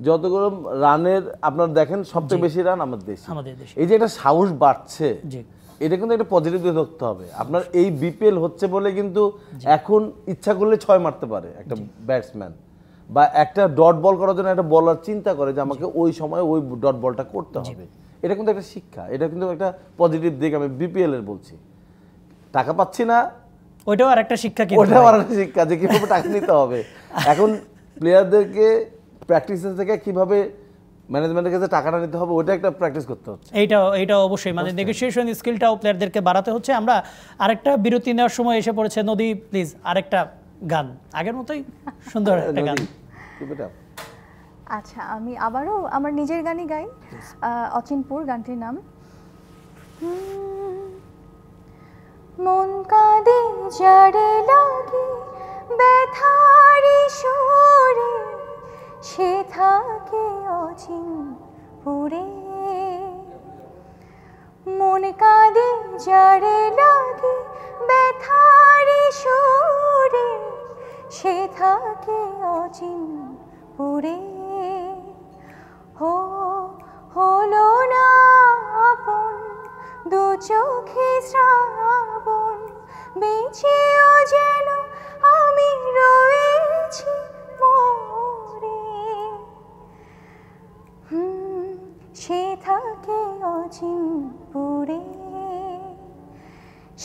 যতগুলো রানের আপনার দেখেন সবচেয়ে বেশি রান আমাদের দেশে। এই যে একটা সাহস বাড়ছে, এটা কিন্তু একটা পজিটিভ দিকে ধরতে হবে। আপনার এই বিপিএল হচ্ছে বলে কিন্তু এখন ইচ্ছা করলে 6 মারতে পারে একটা ব্যাটসম্যান, বা একটা ডট বল করার জন্য একটা বলার চিন্তা করে যে আমাকে ওই সময় ওই ডট বলটা করতে হবে, এটা কিন্তু একটা শিক্ষা, এটা কিন্তু একটা পজিটিভ দিক। আমি বিপিএল এর বলছি, টাকা পাচ্ছি না ওইটাও আর একটা শিক্ষা, ওটাও আর একটা শিক্ষা যে কিভাবে টাকা নিতে হবে। এখন প্লেয়ারদেরকে প্র্যাকটিসের থেকে কিভাবে ম্যানেজমেন্টের কাছে টাকাটা নিতে হবে ওটা একটা প্র্যাকটিস করতে হচ্ছে। এইটা অবশ্যই মানে নেগোসিয়েশন স্কিলটাও প্লেয়ারদেরকে বাড়াতে হচ্ছে। আমরা আরেকটা বিরতি নেওয়ার সময় এসে পড়েছে নদী, প্লিজ আরেকটা গান, আগের মতোই সুন্দর একটা গান। আচ্ছা, আমি আবারও আমার নিজের গানই গাই, অচিনপুর গানটির নাম। মন কাঁদে যারে লাগে ব্যথারি সুরে, সে থাকে অচিনপুরে। মন কাঁদে যারে লাগে ব্যথারি সুরে, সে থাকে অচিনপুরে। হলো না আপন দু চোখে শ্রাবণ, বেঁচেও যেন আমি রয়েছি মরে। সে থাকে অচিনপুরে,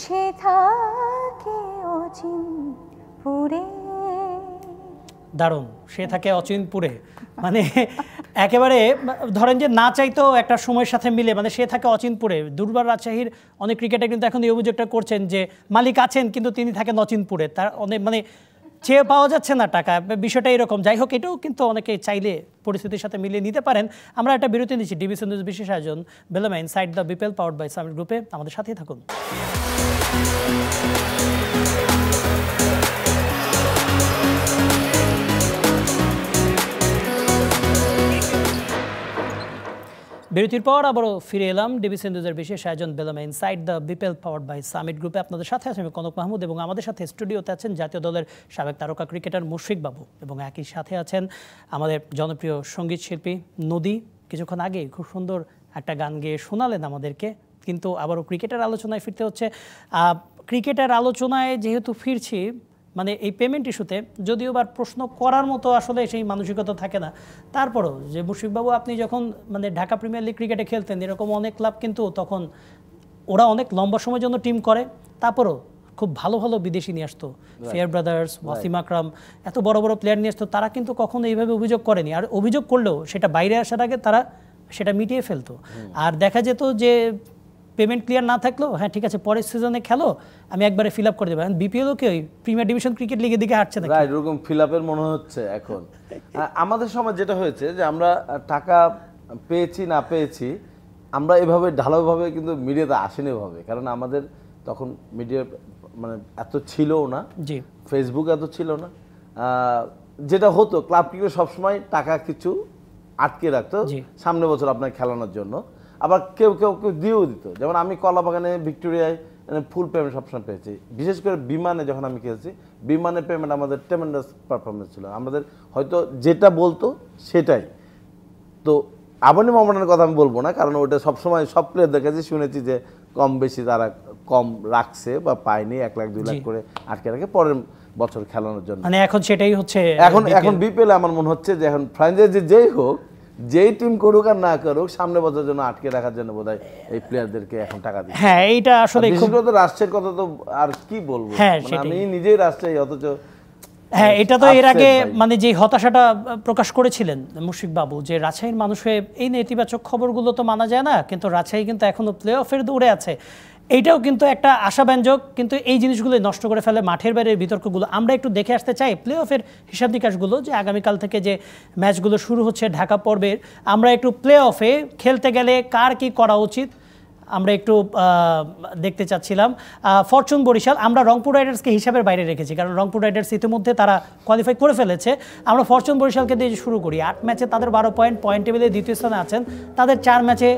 সে থাকে অচিনপুরে। দারুণ, সে থাকে অচিনপুরে, মানে একেবারে ধরেন যে না চাইতেও একটা সময়ের সাথে মিলে, মানে সে থাকে অচিনপুরে। দুর্বার রাজশাহীর অনেক ক্রিকেটার কিন্তু এখন এই অভিযোগটা করছেন যে মালিক আছেন কিন্তু তিনি থাকেন অচিনপুরে, তার অনেক মানে চেয়ে পাওয়া যাচ্ছে না টাকা, বিষয়টা এরকম। যাই হোক, এটাও কিন্তু অনেকে চাইলে পরিস্থিতির সাথে মিলিয়ে নিতে পারেন। আমরা একটা বিরতি নিচ্ছি, ডিবিসি নিউজ বিশেষ আয়োজন বেলমা inside the BPL powered by summit গ্রুপে। আমাদের সাথেই থাকুন। বিরতির পর আবারও ফিরে এলাম ডিবিসি নিউজের বিশেষ আয়োজন বেলমা inside the BPL powered by summit গ্রুপে। আপনাদের সাথে আছেন কনক মাহমুদ এবং আমাদের সাথে স্টুডিওতে আছেন জাতীয় দলের সাবেক তারকা ক্রিকেটার মুশফিক বাবু এবং একই সাথে আছেন আমাদের জনপ্রিয় সঙ্গীত শিল্পী নদী। কিছুক্ষণ আগে খুব সুন্দর একটা গান গেয়ে শোনালেন আমাদেরকে, কিন্তু আবারও ক্রিকেটের আলোচনায় ফিরতে হচ্ছে। ক্রিকেটের আলোচনায় যেহেতু ফিরছি, মানে এই পেমেন্ট ইস্যুতে যদিও বা প্রশ্ন করার মতো আসলে সেই মানসিকতা থাকে না, তারপরও যে মুশফিকবাবু আপনি যখন মানে ঢাকা প্রিমিয়ার লিগ ক্রিকেটে খেলতেন, এরকম অনেক ক্লাব কিন্তু তখন ওরা অনেক লম্বা সময়ের জন্য টিম করে, তারপরও খুব ভালো ভালো বিদেশি নিয়ে আসতো, ফেয়ার ব্রাদার্স, ওয়াসিম আকরাম, এত বড় বড় প্লেয়ার নিয়ে আসতো, তারা কিন্তু কখনো এইভাবে অভিযোগ করেনি। আর অভিযোগ করলেও সেটা বাইরে আসার আগে তারা সেটা মিটিয়ে ফেলতো। আর দেখা যেত যে পেমেন্ট ক্লিয়ার না থাকলেও হ্যাঁ ঠিক আছে পরের সিজনে খেলো, আমি একবারে ফিল আপ করে দেবো। বিপিএলও কি ওই প্রিমিয়ার ডিভিশন ক্রিকেট লিগের দিকে হাঁটছে না, রাইট, এরকম ফিল আপের মনে হচ্ছে এখন। আমাদের সময় যেটা হয়েছে যে আমরা টাকা পেয়েছি না পেয়েছি, আমরা এভাবে ঢালাওভাবে কিন্তু মিডিয়াতে আসেনি এভাবে, কারণ আমাদের তখন মিডিয়া মানে এত ছিলও না, জি ফেসবুক এত ছিল না। যেটা হতো ক্লাব ক্রিকেট সবসময় টাকা কিছু আটকে রাখতো সামনে বছর আপনার খেলানোর জন্য, আবার কেউ কেউ কেউ দিয়েও দিত। যেমন আমি কলাবাগানে ভিক্টোরিয়ায় ফুল পেমেন্ট সবসময় পেয়েছি, বিশেষ করে বিমানে যখন আমি খেলছি, বিমানে পেমেন্ট আমাদের ট্রেমেন্ডাস পারফরমেন্স ছিল, আমাদের হয়তো যেটা বলতো সেটাই। তো আবানি মামুনের কথা আমি বলবো না, কারণ ওটা সবসময় সব প্লেয়ারদের কাছে শুনেছি যে কম বেশি তারা কম রাখছে বা পায়নি, 1 লাখ 2 লাখ করে আটকে রাখে পরের বছর খেলানোর জন্য। মানে এখন সেটাই হচ্ছে। এখন বিপিএল আমার মনে হচ্ছে যে এখন ফ্র্যাঞ্চাইজি যেই হোক, যেই টিম করুক আর না করুক, সামনে বছরের জন্য আটকে রাখার জন্য বোধহয় এই প্লেয়ারদেরকে এখন টাকা দিচ্ছে। হ্যাঁ, এইটা আসলে বিশেষ করে রাষ্ট্রের কথা তো আর কি বলবো, আমি নিজেই রাষ্ট্রই, অথচ হ্যাঁ এটা তো এর আগে মানে যে হতাশাটা প্রকাশ করেছিলেন মুশফিক বাবু যে রাজশাহীর মানুষের এই নেতিবাচক খবরগুলো তো মানা যায় না, কিন্তু রাজশাহী কিন্তু এখনো প্লে অফের দৌড়ে আছে, এইটাও কিন্তু একটা আশাব্যঞ্জক। কিন্তু এই জিনিসগুলো নষ্ট করে ফেলে মাঠের বাইরের বিতর্কগুলো। আমরা একটু দেখে আসতে চাই প্লে অফের হিসাব নিকাশগুলো, যে আগামীকাল থেকে যে ম্যাচগুলো শুরু হচ্ছে ঢাকা পর্বের, আমরা একটু প্লে অফে খেলতে গেলে কার কি করা উচিত আমরা একটু দেখতে চাচ্ছিলাম। ফরচুন বরিশাল আমরা রংপুর রাইডার্সকে হিসাবের বাইরে রেখেছি, কারণ রংপুর রাইডার্স ইতিমধ্যে তারা কোয়ালিফাই করে ফেলেছে। আমরা ফরচুন বরিশালকে দিয়ে শুরু করি। 8 ম্যাচে তাদের 12 পয়েন্ট, পয়েন্ট টেবিলে দ্বিতীয় স্থানে আছেন। তাদের 4 ম্যাচে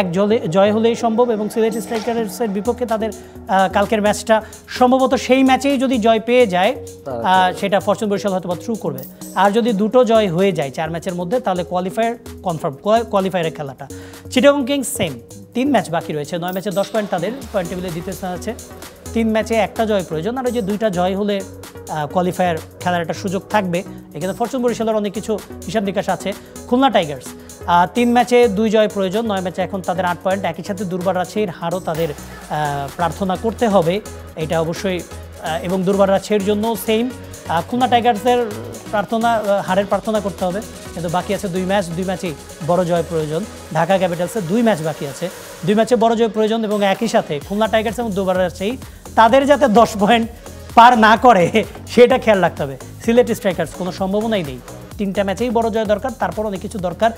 1 জয় হলেই সম্ভব, এবং সিলেট স্ট্রাইকার্সের বিপক্ষে তাদের কালকের ম্যাচটা সম্ভবত সেই ম্যাচেই যদি জয় পেয়ে যায় সেটা ফরচুন বরিশাল হয়তো বা থ্রু করবে। আর যদি 2টো জয় হয়ে যায় 4 ম্যাচের মধ্যে, তাহলে কোয়ালিফায়ার কনফার্ম, কোয়ালিফায়ারের খেলাটা। চিটাগং কিংস সেম, 3 ম্যাচ বাকি রয়েছে, 9 ম্যাচে 10 পয়েন্ট, তাদের পয়েন্ট টেবিলে দ্বিতীয় স্থানে আছে। 3 ম্যাচে একটা জয় প্রয়োজন, আর ওই যে 2টা জয় হলে কোয়ালিফায়ার খেলার একটা সুযোগ থাকবে। এখানে ফরচুন বরিশালের অনেক কিছু হিসাব নিকাশ আছে। খুলনা টাইগার্স 3 ম্যাচে 2 জয় প্রয়োজন, 9 ম্যাচে এখন তাদের 8 পয়েন্ট। একই সাথে দুর্বার রাজশাহীর হারও তাদের প্রার্থনা করতে হবে, এটা অবশ্যই, এবং দুর্বার রাজশাহীর জন্য সেম। খুলনা টাইগার্সের হারের প্রার্থনা করতে হবে, কিন্তু বাকি আছে 2 ম্যাচ, 2 ম্যাচেই বড় জয় প্রয়োজন। ঢাকা ক্যাপিটালসের 2 ম্যাচ বাকি আছে, 2 ম্যাচে বড় জয় প্রয়োজন, এবং একই সাথে খুলনা টাইগার্স এবং দুর্বার রাজশাহী তাদের যাতে 10 পয়েন্ট পার না করে সেটা খেয়াল রাখতে হবে। সিলেট স্ট্রাইকার্স কোনো সম্ভাবনাই নেই, 3টা ম্যাচেই বড় জয় দরকার, তারপর অনেক কিছু দরকার।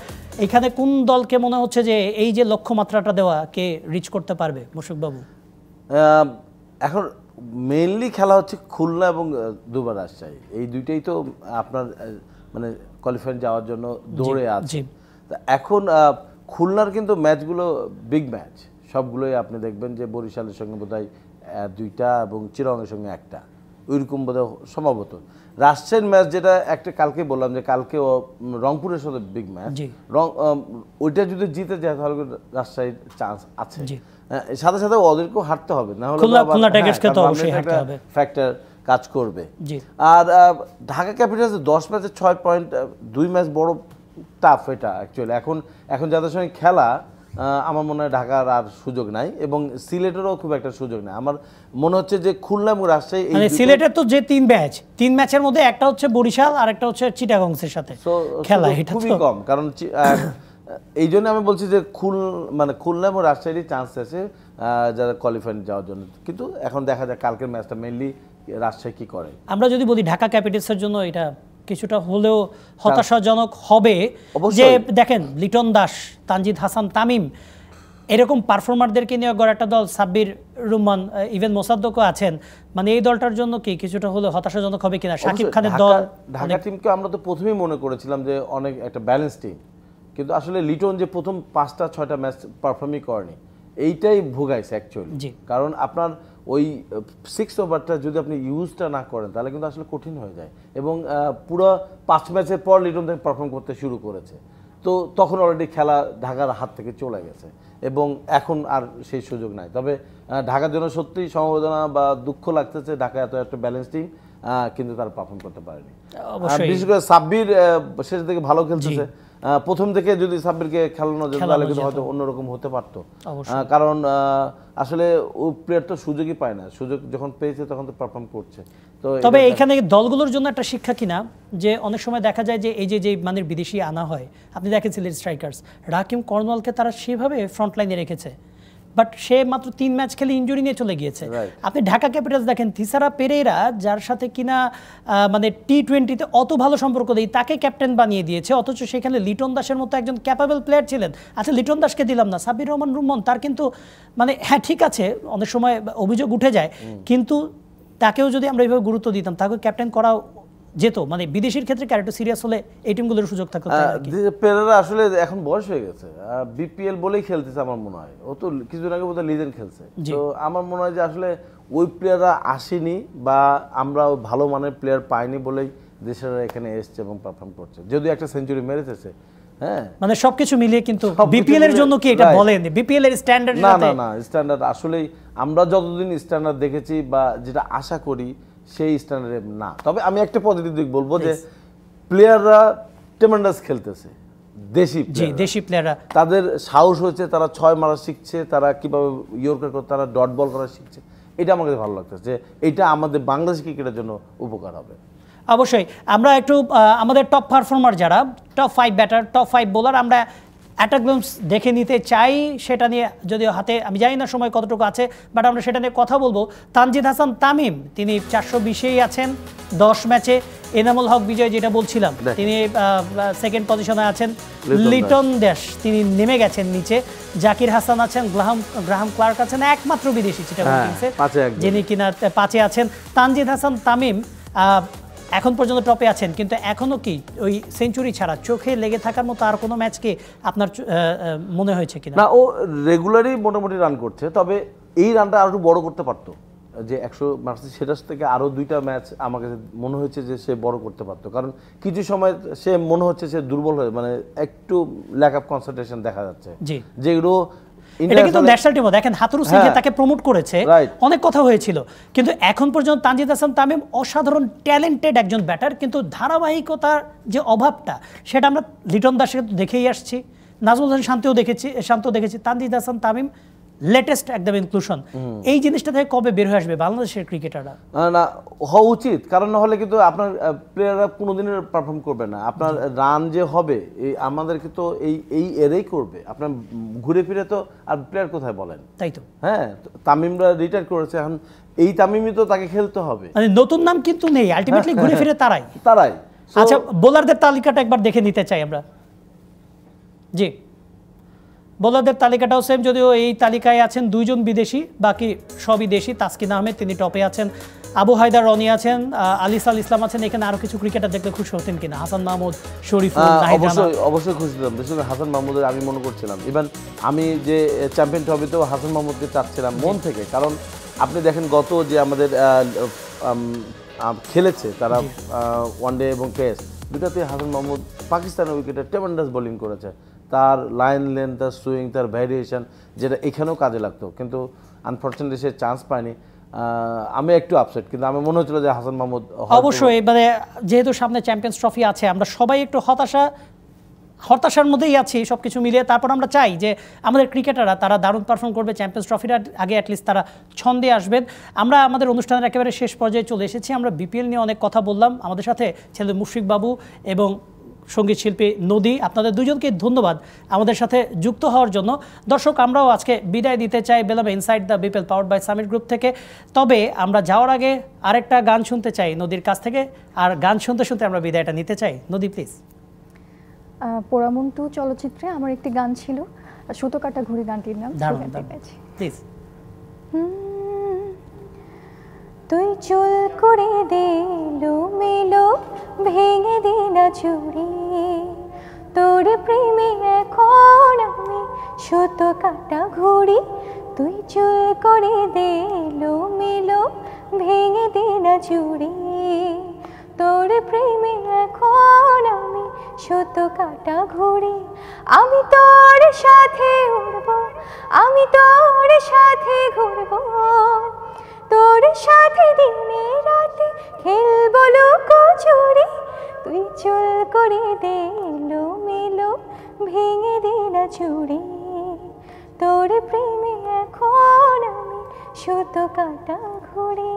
এখানে কোন দলকে মনে হচ্ছে যে এই যে লক্ষ্যমাত্রাটা দেওয়া কে রিচ করতে পারবে মুশফিক বাবু? এখন মেইনলি খেলা হচ্ছে খুলনা এবং দুর্বার রাজশাহী, এই দুইটাই তো আপনার মানে কোয়ালিফায়ার যাওয়ার জন্য দৌড়ে আছে। এখন খুলনার কিন্তু ম্যাচগুলো বিগ ম্যাচ, সবগুলোই আপনি দেখবেন যে বরিশালের সঙ্গে বোধহয় 2টা এবং চিরাঙের সঙ্গে 1টা, ওইরকম বোধহয় সম্ভবত। রাজশাহীর ম্যাচ যেটা একটা কালকে বললাম যে কালকে রংপুরের সাথে বিগ ম্যাচ, ওইটা যদি জিতে যায় তাহলে রাজশাহীর চান্স আছে। সাথে সাথে ওদেরকেও হারতে হবে, না হলে ফ্যাক্টর কাজ করবে। আর ঢাকা ক্যাপিটালস 10 ম্যাচে 6 পয়েন্ট, 2 ম্যাচ বড় টাফ এটা অ্যাকচুয়ালি। এখন যাদের সঙ্গে খেলা আমার মনে হয় ঢাকার আর সুযোগ নাই, এবং সিলেটেরও খুব একটা সুযোগ নাই। আমার মনে হচ্ছে যে খুলনা এবং রাজশাহী, সিলেটের তো যে 3 ম্যাচের মধ্যে একটা হচ্ছে বরিশাল আর একটা হচ্ছে চিটাগংসের সাথে খেলা, এটা খুবই কম। কারণ এই জন্য আমি বলছি যে খুলনা এবং রাজশাহীরই চান্স আছে যারা কোয়ালিফাই যাওয়ার জন্য। কিন্তু এখন দেখা যায় কালকের ম্যাচটা মেইনলি রাজশাহী কি করে। আমরা যদি বলি ঢাকা ক্যাপিটালসের জন্য এটা কিছুটা হলেও হতাশাজনক হবে, যে দেখেন লিটন দাস, তানজিদ হাসান তামিম এরকম পারফর্মারদেরকে নিয়ে গড়া একটা দল, সাব্বির রহমান, ইভেন মোসাদ্দকও আছেন, মানে এই দলটার জন্য কি কিছুটা হলেও হতাশাজনক হবে কিনা? শাকিব খানের দল, ঢাকা টিমকে আমরা তো প্রথমেই মনে করেছিলাম যে অনেক একটা ব্যালেন্স টিম, কিন্তু আসলে লিটন যে প্রথম 5টা-6টা ম্যাচ পারফর্মই করেনি, এইটাই ভোগাইছে অ্যাকচুয়ালি। কারণ আপনার ওই 6 ওভারটা যদি আপনি ইউজটা না করেন তাহলে কিন্তু আসলে কঠিন হয়ে যায়, এবং পুরো 5 ম্যাচের পর লিটন থেকে পারফর্ম করতে শুরু করেছে, তো তখন অলরেডি খেলা ঢাকার হাত থেকে চলে গেছে, এবং এখন আর সেই সুযোগ নাই। তবে ঢাকার জন্য সত্যিই সমবেদনা বা দুঃখ লাগতেছে, ঢাকা এত একটা ব্যালেন্স টিম কিন্তু তারা পারফর্ম করতে পারেনি। বিশেষ করে সাব্বির শেষ থেকে ভালো খেলতেছে, প্রথম থেকে যদি সাব্বিরকে খেলানো যেত তাহলে কিন্তু হয়তো অন্যরকম হতে পারতো, কারণ আসলে ও প্লেয়ার তো সুযোগই পায় না, সুযোগ যখন পেয়েছে তখন তো পারফর্ম করছে। তো তবে এখানে দলগুলোর জন্য একটা শিক্ষা কিনা, যে অনেক সময় দেখা যায় যে এই যে মানের বিদেশি আনা হয়, আপনি দেখেন সিলেট স্ট্রাইকার্স রাকিম কর্নওয়ালকে তারা সেভাবে ফ্রন্ট লাইনে রেখেছে, বাট সে মাত্র 3 ম্যাচ খেলে ইনজুরি নিয়ে চলে গিয়েছে। আপনি ঢাকা ক্যাপিটালস দেখেন, থিসারা পেরেরা যার সাথে কিনা মানে T20-তে অত ভালো সম্পর্ক দেই, তাকে ক্যাপ্টেন বানিয়ে দিয়েছে, অথচ সেখানে লিটন দাসের মতো একজন ক্যাপাবল প্লেয়ার ছিলেন। আচ্ছা, লিটন দাসকে দিলাম না, সাব্বির রহমান রুমন, তার কিন্তু মানে হ্যাঁ ঠিক আছে অনেক সময় অভিযোগ উঠে যায়, কিন্তু তাকেও যদি আমরা এইভাবে গুরুত্ব দিতাম তাকে ক্যাপ্টেন করা যেত, মানে বিদেশির ক্ষেত্রে ক্যারেক্টার সিরিয়াস হলে এই টিমগুলোর সুযোগ থাকতো। পেরেরা আসলে এখন বয়স হয়ে গেছে, বিপিএল বলেই খেলতেছে আমার মনে হয়, ও তো কিছুদিন আগে বোধহয় লিজেন্ড খেলছে, তো আমার মনে হয় যে আসলে ওই প্লেয়াররা আসেনি বা আমরা ভালো মানের প্লেয়ার পাইনি বলেই দেশের এখানে এসছে এবং পারফর্ম করছে, যদিও একটা সেঞ্চুরি মেরেছে। হ্যাঁ, মানে সবকিছু মিলিয়ে কিন্তু বিপিএল এর জন্য কি এটা বলেন বিপিএল এর স্ট্যান্ডার্ড? না, স্ট্যান্ডার্ড আসলেই আমরা যতদিন স্ট্যান্ডার্ড দেখেছি বা যেটা আশা করি সেই স্ট্যান্ডার্ডে না। তবে আমি একটা পজিটিভ দিক বলবো যে প্লেয়াররা ট্রেমেন্ডাস খেলতেছে, দেশি প্লেয়াররা তাদের সাহস হয়েছে, তারা 6 মারা শিখছে, তারা কিভাবে ইয়র্কার করে, তারা ডট বল করা শিখছে, এটা আমার কাছে ভালো লাগতেছে যে এটা আমাদের বাংলাদেশ ক্রিকেটের জন্য উপকার হবে। অবশ্যই আমরা একটু আমাদের টপ পারফর্মার যারা, টপ 5 ব্যাটার, টপ 5 বোলার আমরা অ্যাট আ গ্লিম্পস দেখে নিতে চাই, সেটা নিয়ে যদিও হাতে আমি জানি না সময় কতটুকু আছে, বাট আমরা সেটা নিয়ে কথা বলবো। তানজিদ হাসান তামিম, তিনি 420-এই আছেন 10 ম্যাচে। এনামুল হক বিজয়, যেটা বলছিলাম, তিনি সেকেন্ড পজিশনে আছেন। লিটন দাস তিনি নেমে গেছেন নিচে। জাকির হাসান আছেন, গ্রাহাম ক্লার্ক আছেন, একমাত্র বিদেশি যিনি কিনা 5-এ আছেন। তানজিদ হাসান তামিম এখন পর্যন্ত টপে আছেন, কিন্তু এখনো কি ওই সেঞ্চুরি ছাড়া চোখে লেগে থাকার মতো আর কোনো ম্যাচকে আপনার মনে হয়েছে কিনা? না, ও রেগুলারই মোটামুটি রান করছে, তবে এই রানটা আরো বড় করতে পারতো, যে 100 মার্সি সেটার থেকে আরো 2টা ম্যাচ আমার কাছে মনে হয়েছে যে সে বড় করতে পারতো, কারণ কিছু সময় সে মনে হচ্ছে সে দুর্বল হয়ে, মানে একটু ল্যাক অফ কনসেন্ট্রেশন দেখা যাচ্ছে, যেগুলো এটা কিন্তু ন্যাশনাল টিমও দেখেন হাতুরু সিংহে তাকে প্রমোট করেছে, অনেক কথা হয়েছিল, কিন্তু এখন পর্যন্ত তানজিদ হাসান তামিম অসাধারণ ট্যালেন্টেড একজন ব্যাটার, কিন্তু ধারাবাহিকতার যে অভাবটা সেটা আমরা লিটন দাসকে দেখেই আসছি, নাজমুল হাসান শান্ত দেখেছি, তানজিদ হাসান তামিম লেটেস্ট একদম ইনক্লুশন। এই জিনিসটা থেকে কবে বের হয়ে আসবে বাংলাদেশের ক্রিকেটাররা? না, হওয়া উচিত, কারণ না হলে কিন্তু আপনার প্লেয়াররা কোনোদিনই পারফর্ম করবে না। আপনার রান যে হবে আমাদেরকে তো এই এরেই করবে, আপনার ঘুরে ফিরে তো আর প্লেয়ার কোথায় বলেন, তাই তো। হ্যাঁ, তামিমরা রিটায়ার করেছে, এখন এই তামিমই তো তাকে খেলতে হবে, মানে নতুন নাম কিন্তু নেই, আলটিমেটলি ঘুরে ফিরে তারাই। আচ্ছা, বোলারদের তালিকাটা একবার দেখে নিতে চাই আমরা। জি, বোলারদের তালিকাটাও সেম, যদিও এই তালিকায় আছেন 2 জন বিদেশি, বাকি সবই দেশি। তাসকিন আহমেদ তিনি টপে আছেন, আবু হায়দার রনি আছেন, আলিসাল ইসলাম আছেন। এখানে আরো কিছু ক্রিকেটার দেখলে খুশি হতেন কিনা? হাসান মাহমুদ, শরীফুল, অবশ্যই খুশি হতাম। বিশেষ করে হাসান মাহমুদের আমি মনে করছিলাম, ইভেন আমি যে চ্যাম্পিয়ন ট্রফিতেও হাসান মাহমুদকে চাচ্ছিলাম মন থেকে, কারণ আপনি দেখেন গত যে আমাদের খেলেছে তারা ওয়ানডে এবং টেস্ট দুটাতে হাসান মাহমুদ পাকিস্তানের উইকেটে ট্রেমেন্ডাস বোলিং করেছে। তার লাইন লেন্থ, তার সুইং, তার ভ্যারিয়েশন, যেটা এখানেও কাজে লাগতো, কিন্তু আনফর্চুনেটলি সে চান্স পায়নি। আমি একটু আপসেট, কিন্তু আমার মনে হচ্ছিল যে হাসান মাহমুদ অবশ্যই, মানে যেহেতু সামনে চ্যাম্পিয়ন্স ট্রফি আছে, আমরা সবাই একটু হতাশার মধ্যেই আছি সবকিছু মিলিয়ে। তারপর আমরা চাই যে আমাদের ক্রিকেটাররা তারা দারুণ পারফর্ম করবে, চ্যাম্পিয়ন্স ট্রফির আগে অ্যাটলিস্ট তারা ছন্দে আসবেন। আমরা আমাদের অনুষ্ঠানের একেবারে শেষ পর্যায়ে চলে এসেছি। আমরা বিপিএল নিয়ে অনেক কথা বললাম, আমাদের সাথে ছেলে মুশফিক বাবু এবং সঙ্গীত শিল্পী নদী, আপনাদের দুজনকে ধন্যবাদ আমাদের সাথে যুক্ত হওয়ার জন্য। দর্শক, আমরাও আজকে বিদায় দিতে চাই বেলাম inside the BPL powered by Summit group থেকে। তবে আমরা যাওয়ার আগে আরেকটা গান শুনতে চাই নদীর কাছ থেকে, আর গান শুনতে শুনতে আমরা বিদায়টা নিতে চাই। নদী প্লিজ। পোড়ামন্টু চলচ্চিত্রে আমার একটি গান ছিল, সুতো কাটা ঘুড়ি গানটির নাম প্লিজ। তুই চুল করে দে মেলো, ভেঙে দে না চুড়ি, তোর প্রেমে এখন আমি সুতো কাটা ঘুড়ি। তুই চুল করে দে মেলো, ভেঙে দে না চুড়ি, তোর প্রেমে এখন আমি সুতো কাটা ঘুড়ি। আমি তোর সাথে উড়বো, আমি তোর সাথে ঘুরবো, তোর সাথে দিনে রাতে খেলবো লুকোচুরি। তুই চুল করে দে মেলো, ভেঙে দে না চুড়ি, তোর প্রেমে এখন আমি সুতো কাটা ঘুড়ি।